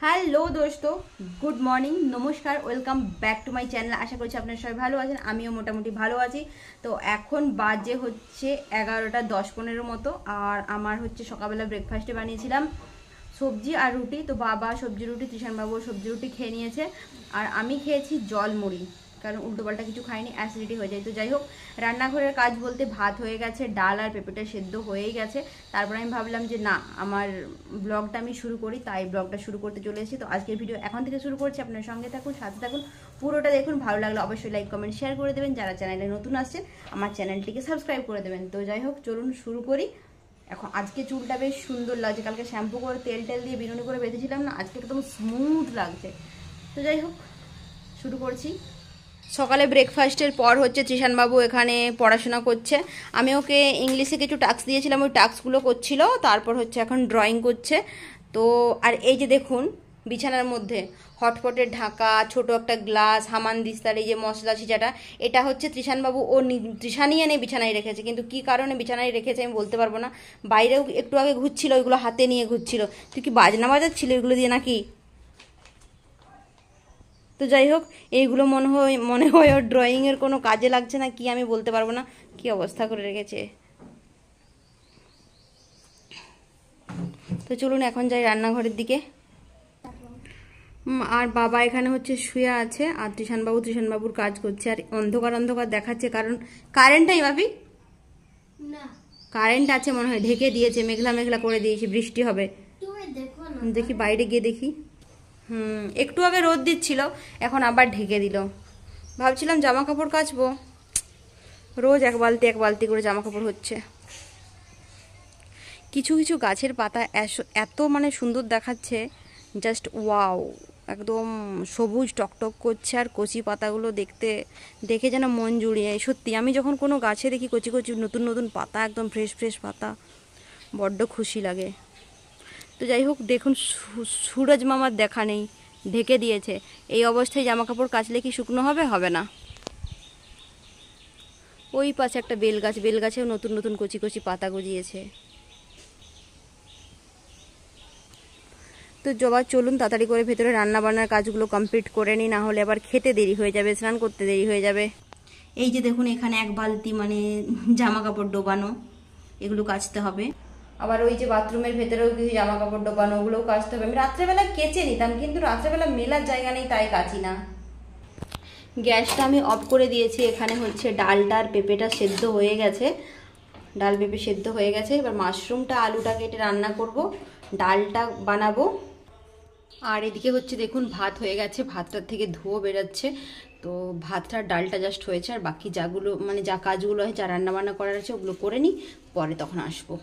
Hello দোস্ত, good morning, নমস্কার, welcome back to my channel. আশা করছি আপনারা সবাই ভালো আছেন, আমিও মোটামুটি ভালো আছি। তো এখন বাজে হচ্ছে 11টা 10-15 মতো। আর আমার হচ্ছে সকালবেলা ব্রেকফাস্টে বানিয়েছিলাম সবজি আর রুটি। তো বাবা সবজি রুটি, ত্রিশানবাবু সবজি রুটি খেয়ে নিয়েছে, আর আমি খেয়েছি জল মুড়ি, কারণ উল্টোপাল্টা কিছু খাইনি, অ্যাসিডিটি হয়ে যায়। তো যাই হোক, রান্নাঘরের কাজ বলতে ভাত হয়ে গেছে, ডাল আর পেঁপেটা সেদ্ধ হয়েই গেছে। তারপর আমি ভাবলাম যে না, আমার ব্লগটা আমি শুরু করি, তাই ব্লগটা শুরু করতে চলে এসেছি। তো আজকের ভিডিও এখন থেকে শুরু করছি, আপনার সঙ্গে থাকুন, সাথে থাকুন, পুরোটা দেখুন। ভালো লাগলে অবশ্যই লাইক কমেন্ট শেয়ার করে দেবেন। যারা চ্যানেলে নতুন আসছেন আমার চ্যানেলটিকে সাবস্ক্রাইব করে দেবেন। তো যাই হোক, চলুন শুরু করি। এখন আজকে চুলটা বেশ সুন্দর লাগছে, কালকে শ্যাম্পু করে তেল টেল দিয়ে বিনুনি করে বেঁধেছিলাম না, আজকে একদম স্মুথ লাগছে। তো যাই হোক, শুরু করছি। সকালে ব্রেকফাস্টের পর হচ্ছে ত্রিশানবাবু এখানে পড়াশোনা করছে। আমি ওকে ইংলিশে কিছু টাস্ক দিয়েছিলাম, ওই টাস্কগুলো করছিল। তারপর হচ্ছে এখন ড্রয়িং করছে। তো আর এই যে দেখুন, বিছানার মধ্যে হটপটের ঢাকা, ছোট একটা গ্লাস, হামান দিস্তার, এই যে মশলা ছিটাটা, এটা হচ্ছে ত্রিশানবাবু ও ত্রিশানি এনে বিছানায় রেখেছে। কিন্তু কি কারণে বিছানায় রেখেছে আমি বলতে পারবো না। বাইরেও একটু আগে ঘুরছিল, ওইগুলো হাতে নিয়ে ঘুরছিল। তুই কি বাজনা বাজাচ্ছিল এগুলো দিয়ে নাকি? তো যাই হোক, এইগুলো মনে হয় ওর ড্রয়িংয়ের কোনো কাজে লাগছে না কি, আমি বলতে পারবো না। কি অবস্থা করে রেখেছে। তো চলুন এখন যাই রান্নাঘরের দিকে। আর বাবা এখানে হচ্ছে শুয়ে আছে, আর ত্রিশানবাবুর কাজ করছে। আর অন্ধকার অন্ধকার দেখাচ্ছে, কারণ কারেন্টটাই ভাবি না, কারেন্ট আছে মনে হয়, ঢেকে দিয়েছে, মেঘলা মেঘলা করে দিয়েছে, বৃষ্টি হবে। দেখি বাইরে গিয়ে দেখি। একটু আগে রোদ দিচ্ছিল, এখন আবার ঢেকে দিল। ভাবছিলাম জামা কাপড় কাচবো, রোজ এক বালতি করে জামা কাপড় হচ্ছে। কিছু কিছু গাছের পাতা এত মানে সুন্দর দেখাচ্ছে, জাস্ট ওয়াও, একদম সবুজ টকটক করছে। আর কচি পাতাগুলো দেখে যেন মন জুড়িয়ে। সত্যি, আমি যখন কোনো গাছে দেখি কচি কচি নতুন নতুন পাতা, একদম ফ্রেশ ফ্রেশ পাতা, বড্ড খুশি লাগে। তো যাই হোক, দেখুন সুরজ মামার দেখা নেই, ঢেকে দিয়েছে। এই অবস্থায় জামা কাপড় কাচলে কি শুকনো হবে? হবে না। ওই পাশে একটা বেলগাছেও নতুন নতুন কচি কচি পাতা গজিয়েছে। তো জবা, চলুন তাড়াতাড়ি করে ভেতরে রান্না বান্নার কাজগুলো কমপ্লিট করে নিই, না হলে আবার খেতে দেরি হয়ে যাবে, স্নান করতে দেরি হয়ে যাবে। এই যে দেখুন, এখানে এক বালতি মানে জামা কাপড় ডোবানো, এগুলো কাচতে হবে। আবার ওই যে বাথরুমের ভেতরেও কিছু জামা কাপড় ডোবানো, ওগুলোও কাচতে হবে। আমি রাত্রেবেলা কেচে নিতাম, কিন্তু রাত্রেবেলা মেলার জায়গা নেই, তাই কাচি না। গ্যাসটা আমি অফ করে দিয়েছি। এখানে হচ্ছে ডালটা আর পেঁপেটা সেদ্ধ হয়ে গেছে, ডাল পেঁপে সেদ্ধ হয়ে গেছে। এবার মাশরুমটা আলুটা কেটে রান্না করব, ডালটা বানাবো। আর এদিকে হচ্ছে দেখুন, ভাত হয়ে গেছে, ভাতটার থেকে ধোঁয়া বেরোচ্ছে। তো ভাতটা ডালটা জাস্ট হয়েছে, আর বাকি যাগুলো মানে যা কাজগুলো হয়, যা রান্নাবান্না করার আছে, ওগুলো করে নিই, পরে তখন আসবো।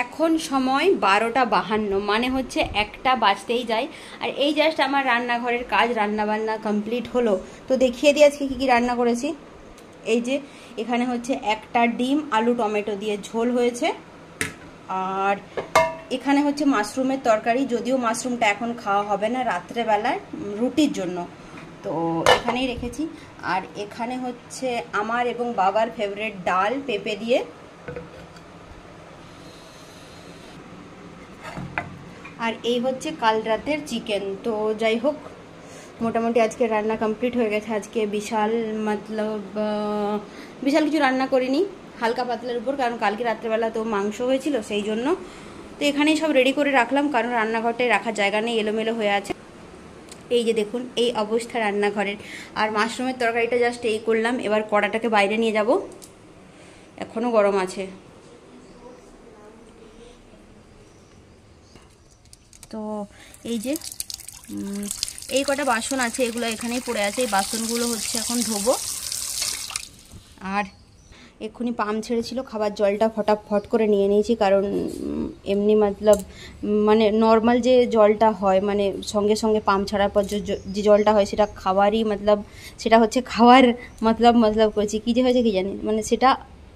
এখন সময় 12:52, মানে হচ্ছে 1টা বাজতেই যায়। আর এই জাস্ট আমার রান্নাঘরের কাজ, রান্নাবান্না কমপ্লিট হলো। তো দেখিয়ে দিই আজকে কী কী রান্না করেছি। এই যে এখানে হচ্ছে একটা ডিম আলু টমেটো দিয়ে ঝোল হয়েছে, আর এখানে হচ্ছে মাশরুমের তরকারি। যদিও মাশরুমটা এখন খাওয়া হবে না, রাত্রেবেলায় রুটির জন্য, তো এখানেই রেখেছি। আর এখানে হচ্ছে আমার এবং বাবার ফেভারিট ডাল পেঁপে দিয়ে। আর এই হচ্ছে কাল রাতের চিকেন। তো যাই হোক, মোটামুটি আজকে রান্না কমপ্লিট হয়ে গেছে। আজকে বিশাল কিছু রান্না করিনি, হালকা পাতলার উপর, কারণ কালকে রাত্রেবেলা তো মাংস হয়েছিল, সেই জন্য। তো এখানেই সব রেডি করে রাখলাম, কারণ রান্নাঘরটায় রাখার জায়গা নেই, এলোমেলো হয়ে আছে। এই যে দেখুন, এই অবস্থা রান্নাঘরের। আর মাশরুমের তরকারিটা জাস্ট এই করলাম। এবার কড়াটাকে বাইরে নিয়ে যাব, এখনও গরম আছে। তো এই যে এই কটা বাসন আছে, এগুলো এখানেই পড়ে আছে। এই বাসনগুলো হচ্ছে এখন ধোবো। আর এক্ষুনি পাম্প ছেড়েছিল, খাবার জলটা ফটাফট করে নিয়ে নিয়েছি, কারণ এমনি মানে নর্মাল যে জলটা হয়, মানে সঙ্গে সঙ্গে পাম্প ছাড়ার পর যে জলটা হয়, সেটা খাওয়ারই সেটা হচ্ছে খাওয়ার মতলব করেছি, কী যে হয়েছে কী জানি, মানে সেটা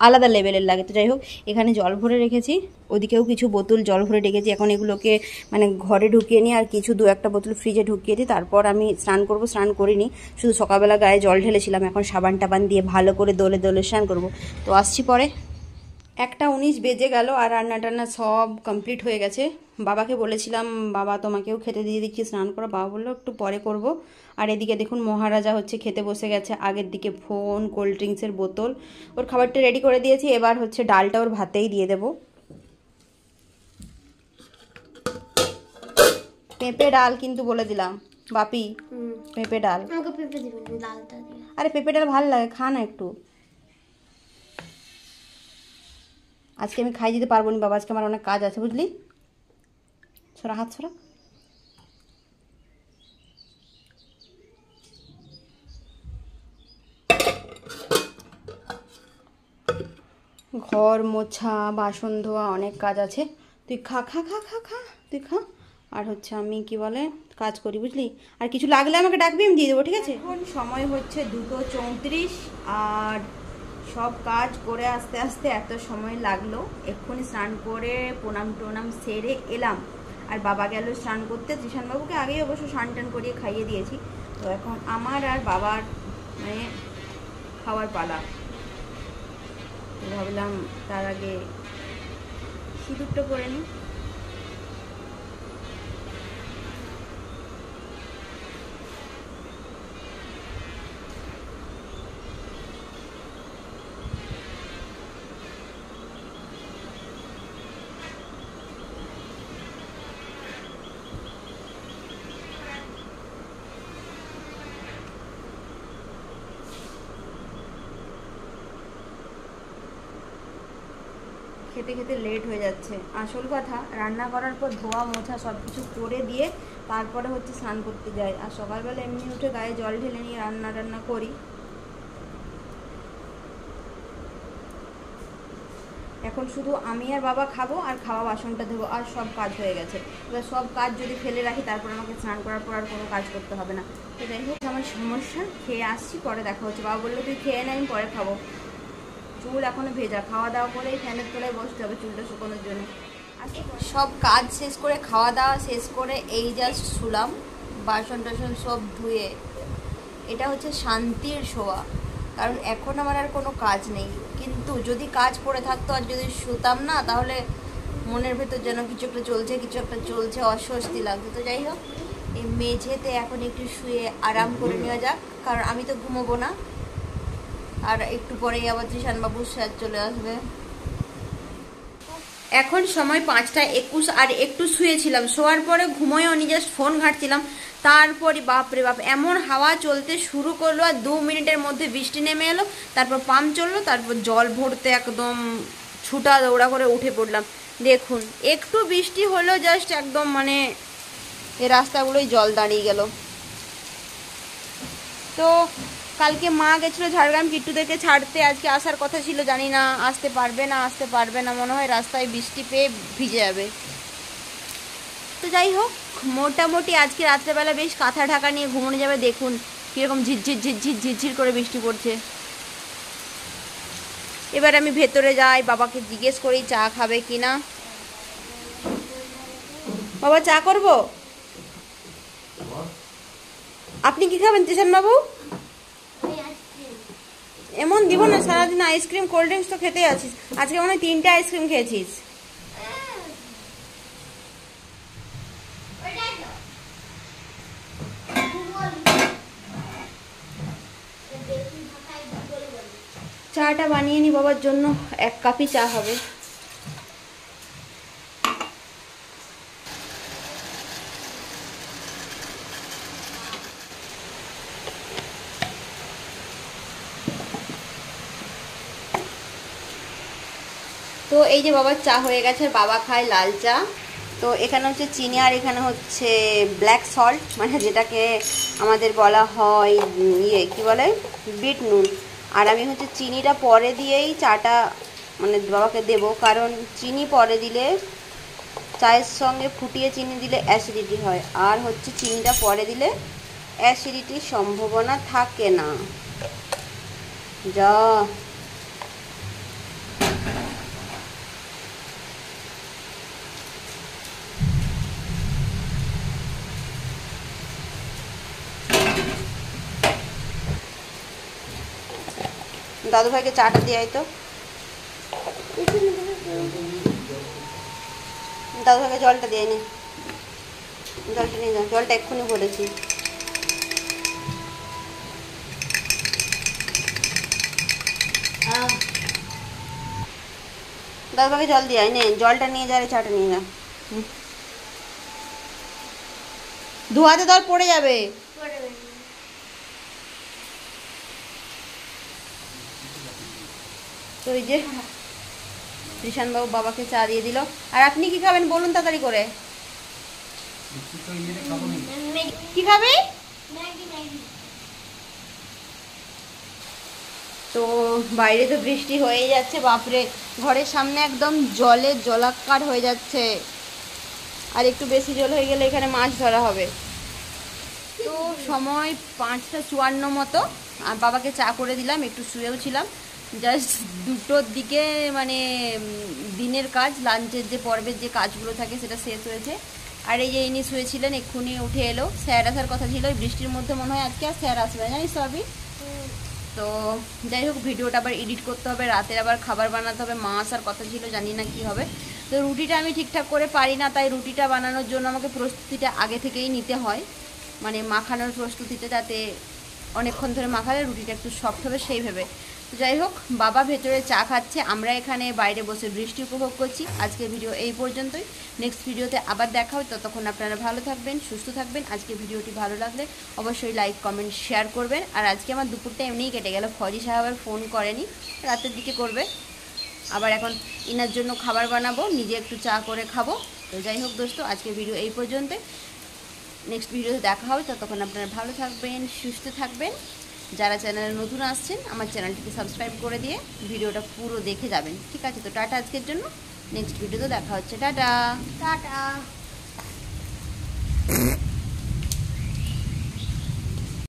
আলাদা লেভেলের লাগে। তো যাই হোক, এখানে জল ভরে রেখেছি, ওদিকেও কিছু বোতল জল ভরে রেখেছি। এখন এগুলোকে মানে ঘরে ঢুকিয়ে নিই, আর কিছু 2-1টা বোতল ফ্রিজে ঢুকিয়ে দিই, তারপর আমি স্নান করব। স্নান করিনি, শুধু সকালবেলা গায়ে জল ঢেলেছিলাম, এখন সাবান টাবান দিয়ে ভালো করে দোলে দোলে স্নান করব। তো আসছি পরে। 1:19 বেজে গেল আর রান্না টান্না সব কমপ্লিট হয়ে গেছে। বাবাকে বলেছিলাম বাবা তোমাকেও খেতে দিয়ে দিচ্ছি, স্নান করো। বাবা বললো একটু পরে করব। আর এদিকে দেখুন মহারাজা হচ্ছে খেতে বসে গেছে। আগের দিকে ফোন, কোল্ড ড্রিঙ্কসের বোতল, ওর খাবারটা রেডি করে দিয়েছি। এবার হচ্ছে ডালটা ওর ভাতেই দিয়ে দেবো। পেঁপে ডাল কিন্তু বলে দিলাম বাপি, পেঁপে ডাল। আরে পেঁপে ডাল ভালো লাগে, খা না একটু। আজকে আমি খাই দিতে পারবো না বাবা, আজকে আমার অনেক কাজ আছে বুঝলি। ছড়া হাত ছড়া। ঘর মোছা, বাসন ধোয়া, অনেক কাজ আছে। তুই খা খা খা খা খা, তুই খা। আর হচ্ছে আমি কি বলে কাজ করি বুঝলি। আর কিছু লাগলে আমাকে ডাকবি, আমি দিয়ে দেবো, ঠিক আছে। এখন সময় হচ্ছে 2:34 আর সব কাজ করে আস্তে আস্তে এত সময় লাগলো। এক্ষুনি স্নান করে প্রণাম টোনাম সেরে এলাম। আর বাবা গেল স্নান করতে। ত্রিশানবাবুকে আগেই অবশ্য স্নান টান করিয়ে খাইয়ে দিয়েছি। তো এখন আমার আর বাবার মানে খাওয়ার পালা। ভাবলাম তার আগে সিঁদুরটা পরে নিই। খেতে খেতে লেট হয়ে যাচ্ছে। আসল কথা, রান্না করার পর ধোয়া মোছা সব কিছু করে দিয়ে তারপরে হচ্ছে স্নান করতে যাই। আর সকালবেলা এমনি উঠে গায়ে জল ঢেলে নিয়ে রান্না টান্না করি। এখন শুধু আমি আর বাবা খাবো আর খাওয়া বাসনটা ধোবো, আর সব কাজ হয়ে গেছে। এবার সব কাজ যদি ফেলে রাখি তারপর আমাকে স্নান করার পর আর কোনো কাজ করতে হবে না। তো যাই হোক, আমার সমস্যা। খেয়ে আসছি, পরে দেখা হচ্ছে। বাবা বললো তুই খেয়ে নে, আমি পরে খাবো। চুল এখনো ভেজা, খাওয়া দাওয়া করে ফ্যানের তলায় বসতে হবে চুলটা শুকানোর জন্য। সব কাজ শেষ করে, খাওয়া দাওয়া শেষ করে এই জাস্ট শুলাম, বাসন টাসন সব ধুয়ে। এটা হচ্ছে শান্তির শোয়া, কারণ এখন আমার আর কোনো কাজ নেই। কিন্তু যদি কাজ পড়ে থাকতো আর যদি শুতাম না, তাহলে মনের ভেতর যেন কিছু একটা চলছে, অস্বস্তি লাগতো। তো যাই হোক, এই মেঝেতে এখন একটু শুয়ে আরাম করে নেওয়া যাক, কারণ আমি তো ঘুমোবো না। আর একটু পরেই আবার ত্রিশানবাবুর স্যার চলে আসবে। এখন সময় 5:21 আর একটু শুয়েছিলাম। শোয়ার পরে ঘুমোয়ও নি, জাস্ট ফোন ঘাঁটছিলাম। তারপরে বাপরে বাপ এমন হাওয়া চলতে শুরু করলো, আর 2 মিনিটের মধ্যে বৃষ্টি নেমে এলো। তারপর পাম্প চললো, তারপর জল ভরতে একদম ছুটা দৌড়া করে উঠে পড়লাম। দেখুন একটু বৃষ্টি হলো, জাস্ট একদম মানে এই রাস্তাগুলোই জল দাঁড়িয়ে গেল। তো কালকে মা গেছিলো ঝাড়গ্রাম কিট্টুদেরকে ছাড়তে, আজকে আসার কথা ছিল, জানি না আসতে পারবে না, মনে হয় রাস্তায় বৃষ্টি পেয়ে ভিজে যাবে। তো যাই হোক, মোটামুটি আজকে রাত্রেবেলা বেশ কাঁথা ঢাকা নিয়ে ঘুমোনো যাবে। দেখুন কীরকম ঝিরঝির করে বৃষ্টি পড়ছে। এবার আমি ভেতরে যাই, বাবাকে জিজ্ঞেস করি চা খাবে কিনা। বাবা চা করব? আপনি কি খাবেন ত্রিশানবাবু? এমন দিব না, সারাদিন আইসক্রিম কোল্ড ড্রিঙ্কস তো খেতেই আছিস। আজকে মনে হয় 3টে আইসক্রিম খেয়েছিস। চাটা বানিয়ে নি বাবার জন্য, 1 কাপই চা হবে। তো এই যে বাবার চা হয়ে গেছে, বাবা খায় লাল চা। তো এখানে হচ্ছে চিনি আর এখানে হচ্ছে ব্ল্যাক সল্ট, মানে যেটাকে আমাদের বলা হয় ইয়ে কি বলে বিট নুন। আর আমি হচ্ছে চিনিটা পরে দিয়েই চাটা মানে বাবাকে দেব, কারণ চিনি পরে দিলে চায়ের সঙ্গে ফুটিয়ে চিনি দিলে অ্যাসিডিটি হয়, আর হচ্ছে চিনিটা পরে দিলে অ্যাসিডিটির সম্ভাবনা থাকে না। যা দাদু ভাইকে চাটা দিয়ে তো। দাদুকে জলটা দিয়ে নি, জলটা নিয়ে যাও, জলটা এক্ষুনি ভরেছি। দাদুকে জল দিয়ে আয়, নে জলটা নিয়ে যা, চাটা নিয়ে যা। ধোয়াতে ধর পড়ে যাবে। তো এই যে ঋষান বাবু বাবাকে চা দিয়ে দিল। আর আপনি কি খাবেন বলুন তাড়াতাড়ি করে। কি খাবে? তো বাইরে তো বৃষ্টি হয়ে যাচ্ছে, বাপরে ঘরের সামনে একদম জলে জলাকার হয়ে যাচ্ছে। আর একটু বেশি জল হয়ে গেলে এখানে মাছ ধরা হবে। তো সময় 5:54 মতো, আর বাবাকে চা করে দিলাম, একটু শুয়েও ছিলাম। জাস্ট 2টোর দিকে মানে দিনের কাজ, লাঞ্চের যে পর্বের যে কাজগুলো থাকে সেটা শেষ হয়েছে। আর এই যে ইনি শুয়েছিলেন, এক্ষুনি উঠে এলো। স্যার আসার কথা ছিল, এই বৃষ্টির মধ্যে মনে হয় আজকে আর স্যার আসবে না, জানিস তো আবি। তো যাই হোক, ভিডিওটা আবার এডিট করতে হবে, রাতের আবার খাবার বানাতে হবে, মা আসার কথা ছিল, জানি না কি হবে। তো রুটিটা আমি ঠিকঠাক করে পারি না, তাই রুটিটা বানানোর জন্য আমাকে প্রস্তুতিটা আগে থেকেই নিতে হয়, মানে মাখানোর প্রস্তুতিটা, যাতে অনেকক্ষণ ধরে মাখালে রুটিটা একটু সফট হবে সেই ভেবে। তো যাই হোক, বাবা ভেতরে চা খাচ্ছে, আমরা এখানে বাইরে বসে বৃষ্টি উপভোগ করছি। আজকের ভিডিও এই পর্যন্তই, নেক্সট ভিডিওতে আবার দেখা হবে। ততক্ষণ আপনারা ভালো থাকবেন, সুস্থ থাকবেন। আজকে ভিডিওটি ভালো লাগলে অবশ্যই লাইক কমেন্ট শেয়ার করবেন। আর আজকে আমার দুপুরটা এমনিই কেটে গেল, ফজি সাহেবের ফোন করেনি, রাতের দিকে করবে। আবার এখন ইনার জন্য খাবার বানাবো, নিজে একটু চা করে খাবো। তো যাই হোক দোস্ত, আজকের ভিডিও এই পর্যন্তই, নেক্সট ভিডিওতে দেখা হবে। ততক্ষণ আপনারা ভালো থাকবেন, সুস্থ থাকবেন। যারা চ্যানেলে নতুন আসছেন, আমার চ্যানেলটিকে সাবস্ক্রাইব করে দিয়ে ভিডিওটা পুরো দেখে যাবেন, ঠিক আছে? তো টাটা আজকের জন্য, নেক্সট ভিডিওতে দেখা হচ্ছে, টাটা টাটা।